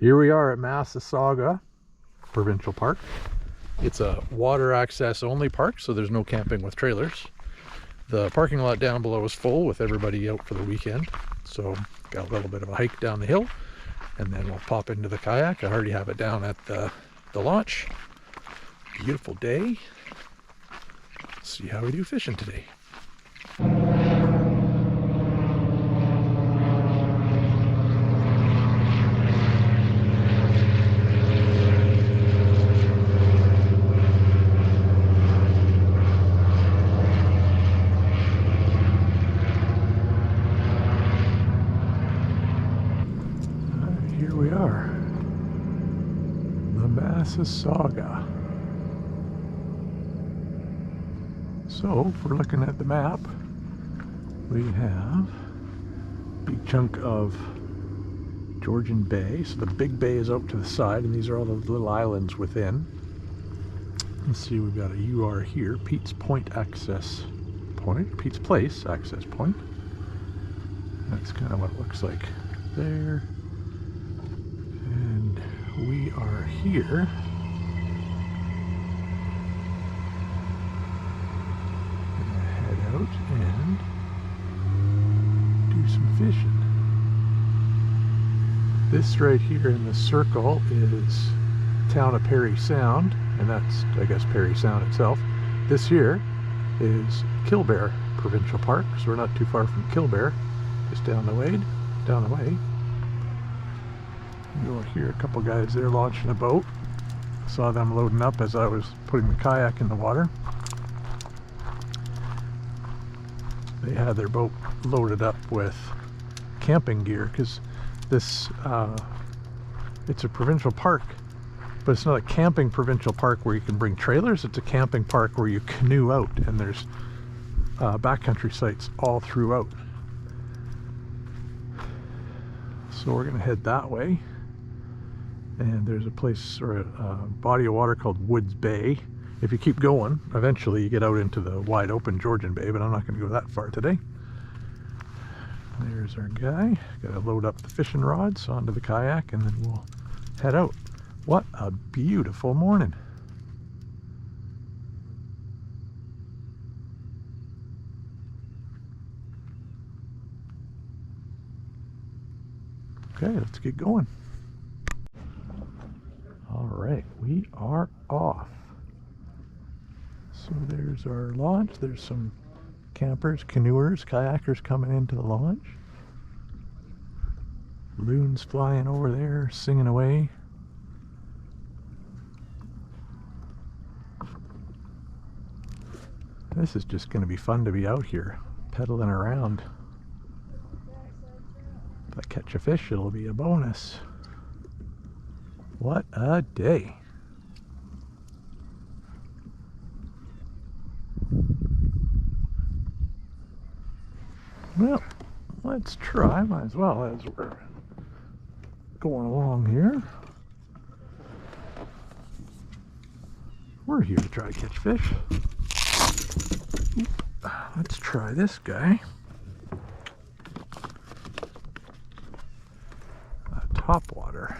Here we are at Massasauga Provincial Park. It's a water access only park, so there's no camping with trailers. The parking lot down below is full with everybody out for the weekend. So got a little bit of a hike down the hill and then we'll pop into the kayak. I already have it down at the launch. Beautiful day. Let's see how we do fishing today. Here we are, the Massasauga. So if we're looking at the map, we have a big chunk of Georgian Bay. So the big bay is out to the side, and these are all the little islands within. Let's see, we've got a UR here, Pete's Point access point, Pete's Place access point. That's kind of what it looks like there. And we are here. Gonna head out and do some fishing. This right here in the circle is town of Parry Sound, and that's, I guess, Parry Sound itself. This here is Killbear Provincial Park, so we're not too far from Killbear, just down the way. You'll hear a couple guys there launching a boat. Saw them loading up as I was putting the kayak in the water. They had their boat loaded up with camping gear because this it's a provincial park, but it's not a camping provincial park where you can bring trailers. It's a camping park where you canoe out, and there's backcountry sites all throughout. So we're gonna head that way. And there's a place, or a body of water called Woods Bay. If you keep going, eventually you get out into the wide open Georgian Bay, but I'm not going to go that far today. There's our guy. Got to load up the fishing rods onto the kayak and then we'll head out. What a beautiful morning. Okay, let's get going. Alright, we are off. So there's our launch. There's some campers, canoers, kayakers coming into the launch. Loons flying over there, singing away. This is just going to be fun to be out here, pedaling around. If I catch a fish, it'll be a bonus. What a day. Well, let's try, might as well, as we're going along here. We're here to try to catch fish. Oop. Let's try this guy. Top water.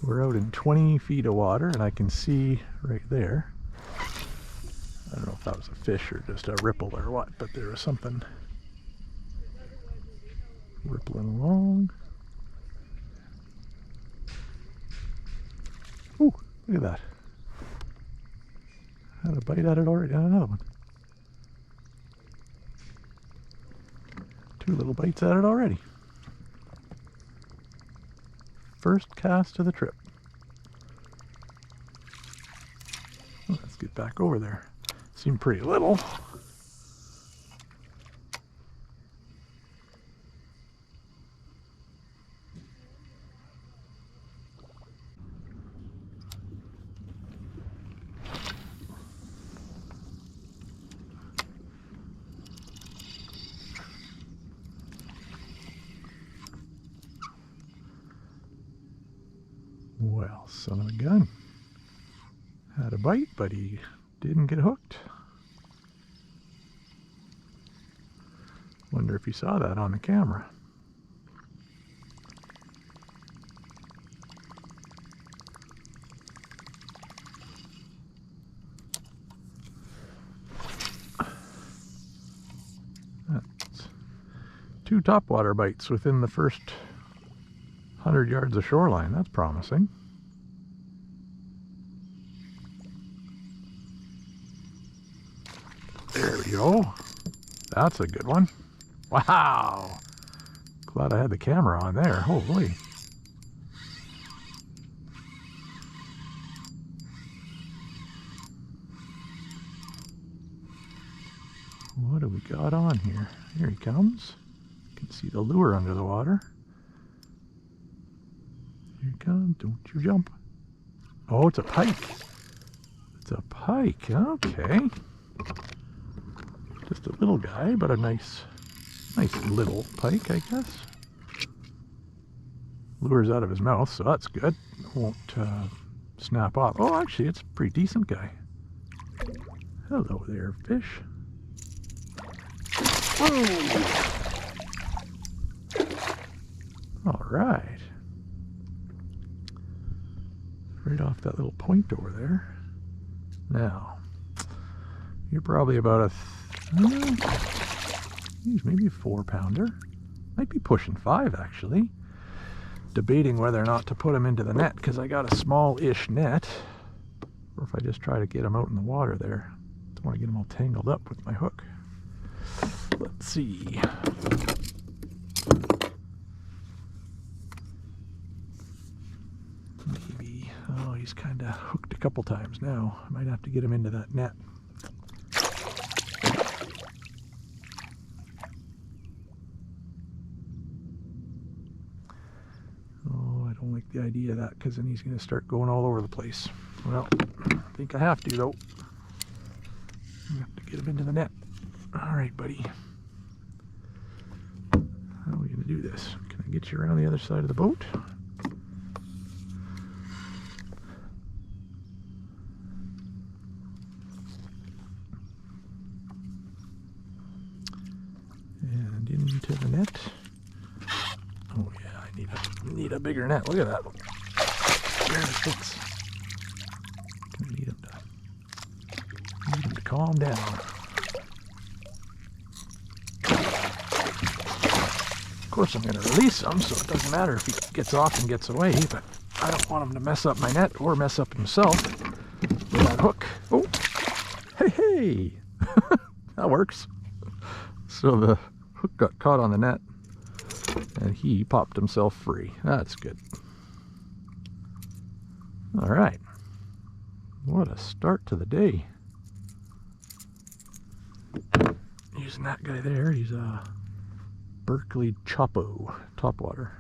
We're out in 20 feet of water, and I can see right there. I don't know if that was a fish or just a ripple or what, but there was something rippling along. Ooh, look at that. Had a bite at it already, and another one. 2 little bites at it already. First cast of the trip. Let's get back over there. Seemed pretty little. Well, son of a gun. Had a bite, but he didn't get hooked. Wonder if you saw that on the camera. 2 topwater bites within the first 100 yards of shoreline. That's promising. There we go. That's a good one. Wow! Glad I had the camera on there. Holy. What do we got on here? Here he comes. You can see the lure under the water. Here he comes. Don't you jump. Oh, it's a pike. It's a pike. Okay. Just a little guy, but a nice little pike, I guess. Lures out of his mouth, so that's good. Won't snap off. Oh, actually, it's a pretty decent guy. Hello there, fish. Whoa! All right. Right off that little point over there. Now, you're probably about maybe a 4-pounder. Might be pushing 5, actually. Debating whether or not to put him into the net, because I got a small-ish net. Or if I just try to get him out in the water there. Don't want to get him all tangled up with my hook. Let's see. Maybe. Oh, he's kind of hooked a couple times now. I might have to get him into that net. Oh, I don't like the idea of that, because then he's going to start going all over the place. Well, I think I have to, though. I have to get him into the net. All right, buddy. How are we going to do this? Can I get you around the other side of the boat? And into the net. Oh yeah, I need a bigger net. Look at that. There it fits. Gonna need him to calm down. Of course, I'm going to release him, so it doesn't matter if he gets off and gets away, but I don't want him to mess up my net or mess up himself with that hook. Oh, hey! That works. So the hook got caught on the net, and he popped himself free. That's good. All right. What a start to the day. Using that guy there, he's a Berkeley Chopo topwater.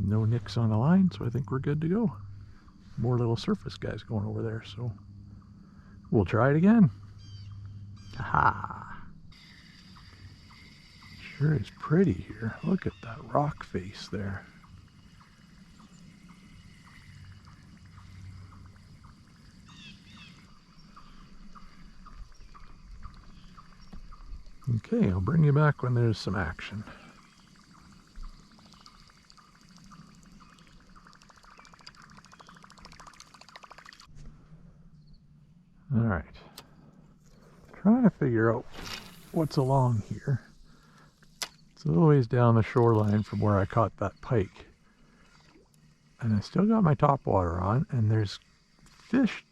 No nicks on the line, so I think we're good to go. More little surface guys going over there, so we'll try it again. Aha! Sure is pretty here. Look at that rock face there. Okay, I'll bring you back when there's some action. All right. Trying to figure out what's along here. It's a little ways down the shoreline from where I caught that pike. And I still got my topwater on, and there's fish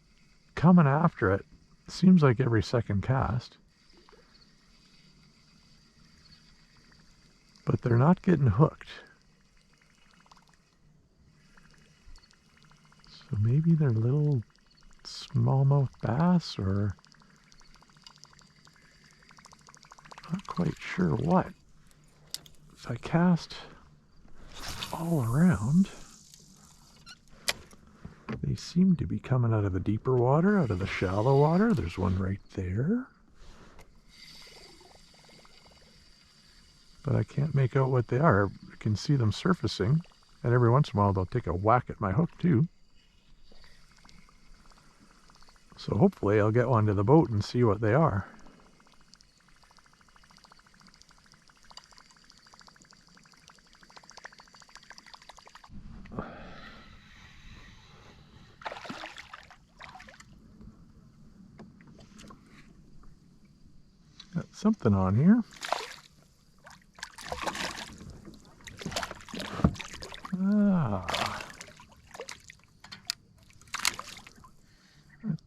coming after it. Seems like every second cast. But they're not getting hooked. So maybe they're little smallmouth bass, or not quite sure what. If I cast all around, they seem to be coming out of the deeper water, out of the shallow water. There's one right there. But I can't make out what they are. I can see them surfacing, and every once in a while they'll take a whack at my hook too. So hopefully I'll get one to the boat and see what they are. Got something on here. Ah. That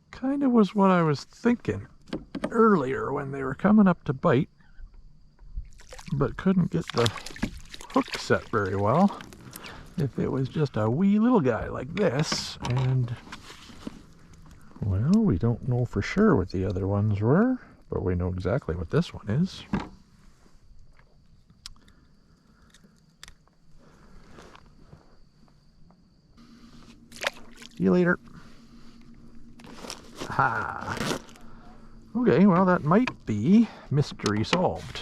kind of was what I was thinking earlier when they were coming up to bite, but couldn't get the hook set very well. If it was just a wee little guy like this, and well, we don't know for sure what the other ones were, but we know exactly what this one is. See you later. Ha! Okay, well, that might be mystery solved.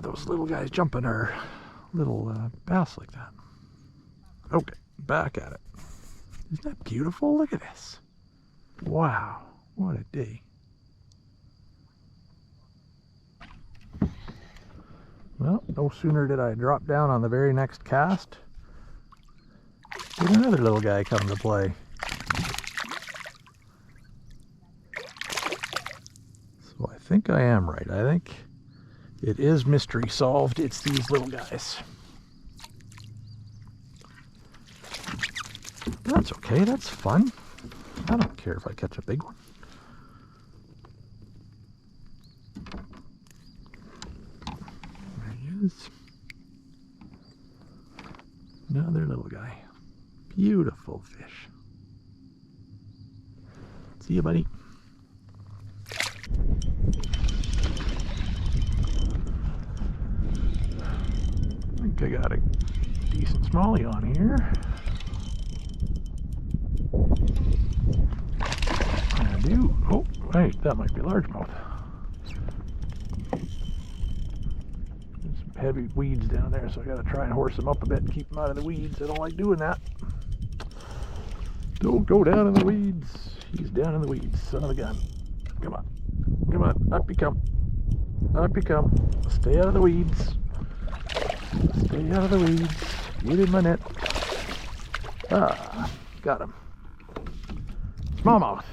Those little guys jumping are little bass like that. Okay, back at it. Isn't that beautiful? Look at this. Wow, what a day. Well, no sooner did I drop down on the very next cast, did another little guy come to play. So I think I am right. I think it is mystery solved. It's these little guys. That's okay, that's fun. I don't care if I catch a big one. There he is. Another little guy. Beautiful fish. See you, buddy. I think I got a decent smallie on here. I do. Oh, wait, that might be largemouth. There's some heavy weeds down there, so I gotta try and horse them up a bit and keep them out of the weeds. I don't like doing that. Don't go down in the weeds. He's down in the weeds, son of a gun. Come on. Come on, up you come. Up you come. Stay out of the weeds. Stay out of the weeds. Get in my net. Ah, got him. Smallmouth.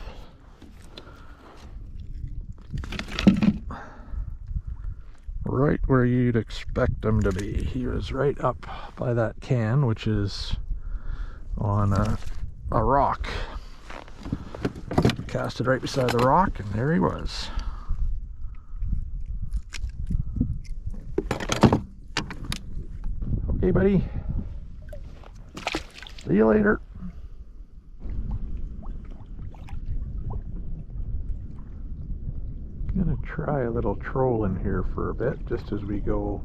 Right where you'd expect him to be. He was right up by that can, which is on a rock. Cast it right beside the rock, and there he was. Okay, buddy. See you later. Gonna try a little trolling here for a bit, just as we go.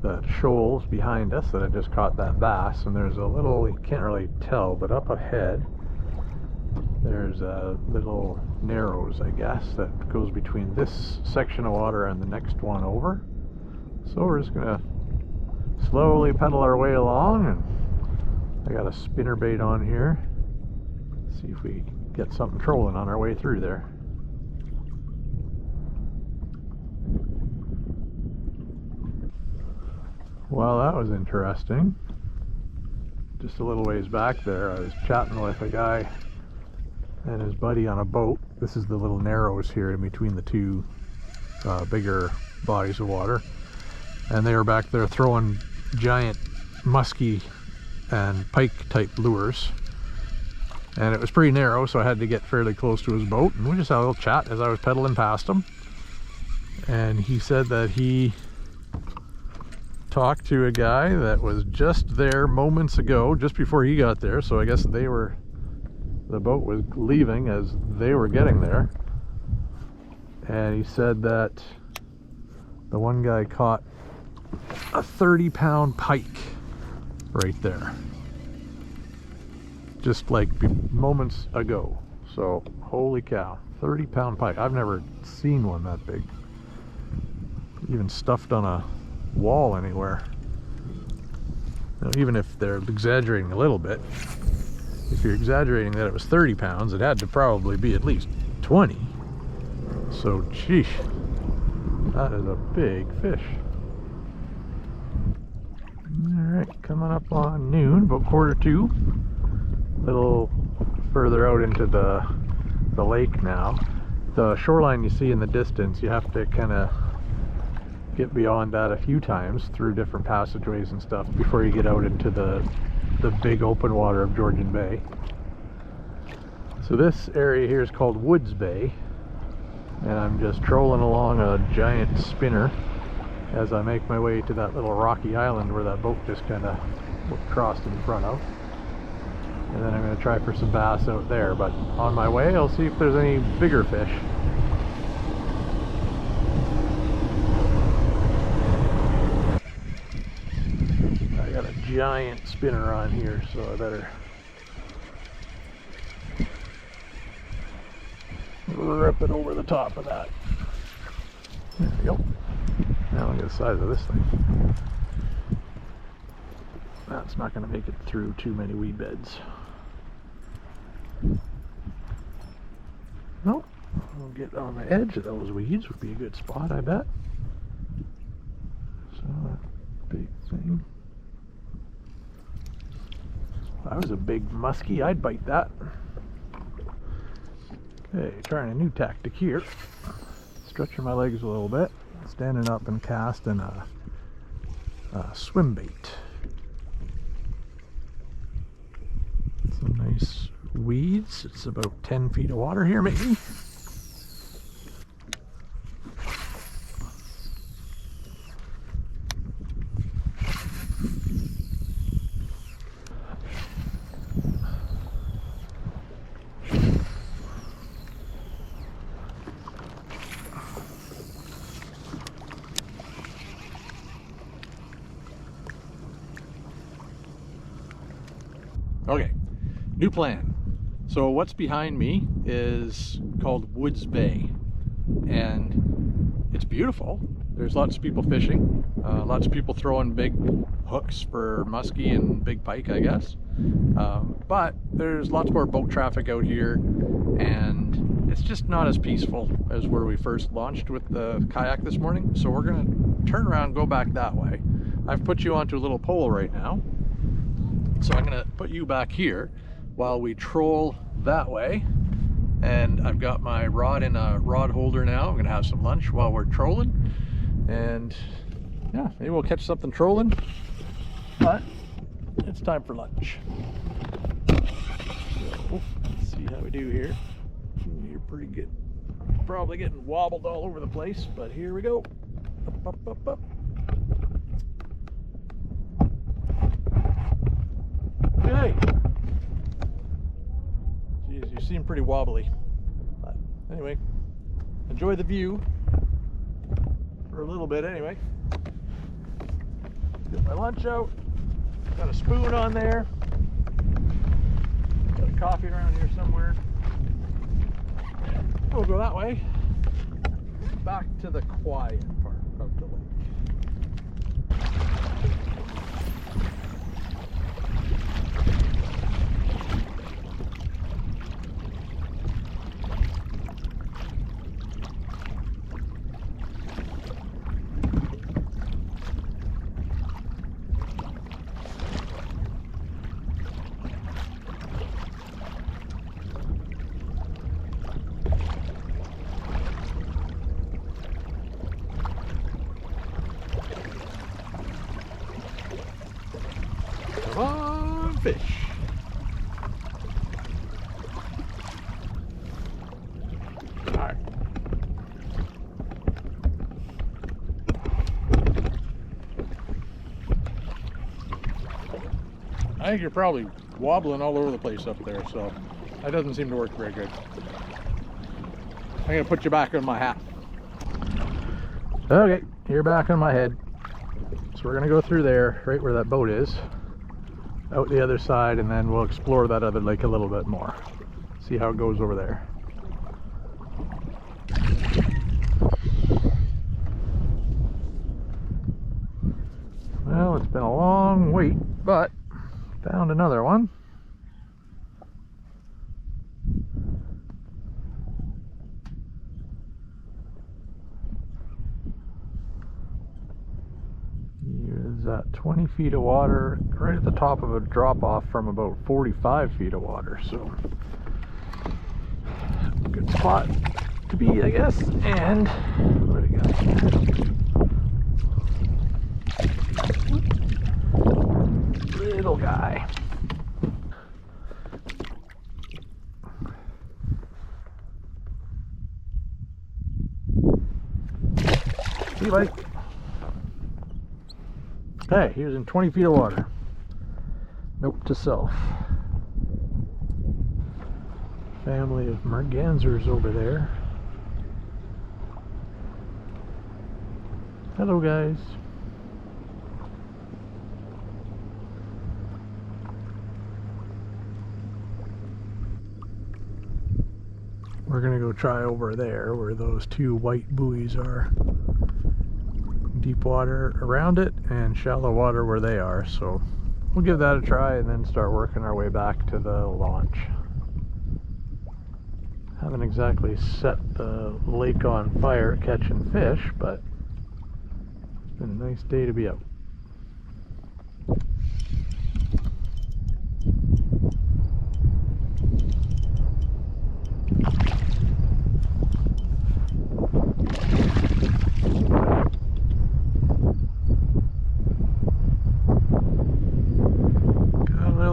That shoals behind us that I just caught that bass, and there's a little, you can't really tell, but up ahead there's a little narrows, I guess, that goes between this section of water and the next one over. So we're just gonna slowly pedal our way along, and I got a spinner bait on here. See if we get something trolling on our way through there. Well, that was interesting. Just a little ways back there, I was chatting with a guy and his buddy on a boat. This is the little narrows here in between the two bigger bodies of water. And they were back there throwing giant muskie and pike type lures. And it was pretty narrow, so I had to get fairly close to his boat. And we just had a little chat as I was pedaling past him. And he said that he talked to a guy that was just there moments ago, just before he got there. So I guess the boat was leaving as they were getting there. And he said that the one guy caught a 30-pound pike right there, just like moments ago. So holy cow, 30-pound pike. I've never seen one that big, even stuffed on a wall anywhere. Now, even if they're exaggerating a little bit, if you're exaggerating that it was 30 pounds, it had to probably be at least 20. So sheesh, that is a big fish. Alright, coming up on noon, about 1:45. A little further out into the lake now. The shoreline you see in the distance, you have to kind of get beyond that a few times through different passageways and stuff before you get out into the big open water of Georgian Bay. So this area here is called Woods Bay, and I'm just trolling along a giant spinner as I make my way to that little rocky island where that boat just kind of crossed in front of. And then I'm going to try for some bass out there, but on my way I'll see if there's any bigger fish. I got a giant spinner on here, so I better rip it over the top of that. There we go. Now look at the size of this thing. That's not going to make it through too many weed beds. Nope. We'll get on the edge of those weeds would be a good spot, I bet. So that big thing. If I was a big muskie, I'd bite that. Okay, trying a new tactic here. Stretching my legs a little bit. Standing up and casting a swim bait. Some nice weeds. It's about 10 feet of water here, maybe. Okay, new plan. So what's behind me is called Woods Bay, and it's beautiful. There's lots of people fishing, lots of people throwing big hooks for muskie and big pike, I guess. But there's lots more boat traffic out here, and it's just not as peaceful as where we first launched with the kayak this morning. So we're gonna turn around and go back that way. I've put you onto a little pole right now. So I'm going to put you back here while we troll that way. And I've got my rod in a rod holder now. I'm going to have some lunch while we're trolling. And yeah, maybe we'll catch something trolling. But it's time for lunch. So let's see how we do here. You're pretty good. Probably getting wobbled all over the place, but here we go. Up, up, up, up. Okay. Jeez, you seem pretty wobbly. But anyway, enjoy the view for a little bit anyway. Get my lunch out. Got a spoon on there. Got a coffee around here somewhere. We'll go that way. Back to the quiet part of the lake. Come on, fish. All right. I think you're probably wobbling all over the place up there, so that doesn't seem to work very good. I'm gonna put you back on my hat. Okay, you're back on my head. So we're gonna go through there, right where that boat is, out the other side, and then we'll explore that other lake a little bit more. See how it goes over there. Well, it's been a long wait, but found another one. Here's 20 feet of water right at the top of a drop off from about 45 feet of water, so good spot to be, I guess. And what do we got here? Little guy. See, Pike. Hey, he was in 20 feet of water. Note to self. Family of mergansers over there. Hello, guys. We're gonna go try over there where those two white buoys are. Deep water around it and shallow water where they are, so we'll give that a try and then start working our way back to the launch. Haven't exactly set the lake on fire catching fish, but it's been a nice day to be out.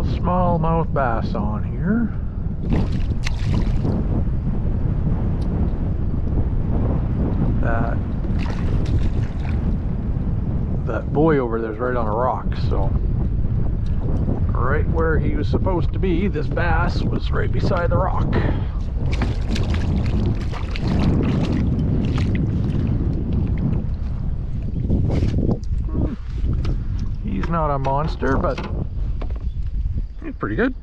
Smallmouth bass on here. That buoy over there is right on a rock, so right where he was supposed to be, this bass was right beside the rock. He's not a monster, but he's pretty good.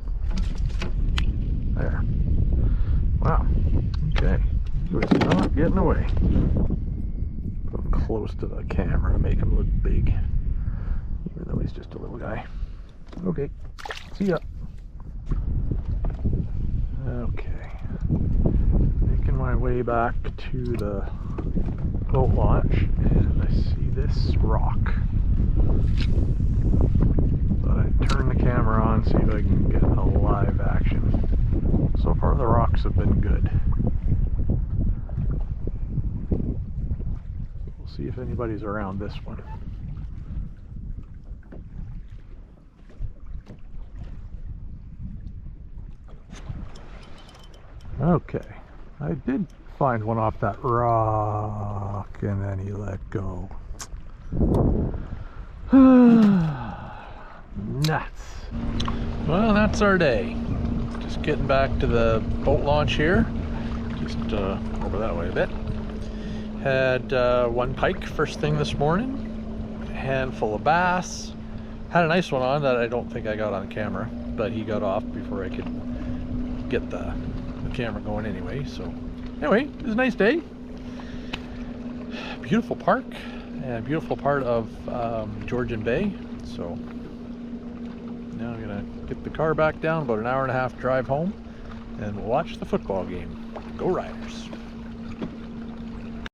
There. Wow. Okay. He was not getting away. Put him close to the camera to make him look big. Even though he's just a little guy. Okay. See ya. Okay. Making my way back to the boat launch. And I see this rock. Turn the camera on, see if I can get a live action. So far the rocks have been good. We'll see if anybody's around this one. Okay, I did find one off that rock and then he let go. Nuts. Well, that's our day. Just getting back to the boat launch here. Just over that way a bit. Had one pike first thing this morning. A handful of bass. Had a nice one on that I don't think I got on camera, but he got off before I could get the camera going anyway. So anyway, it was a nice day. Beautiful park and beautiful part of Georgian Bay. So now I'm gonna get the car back down, about an hour and a half drive home, and we'll watch the football game. Go Riders!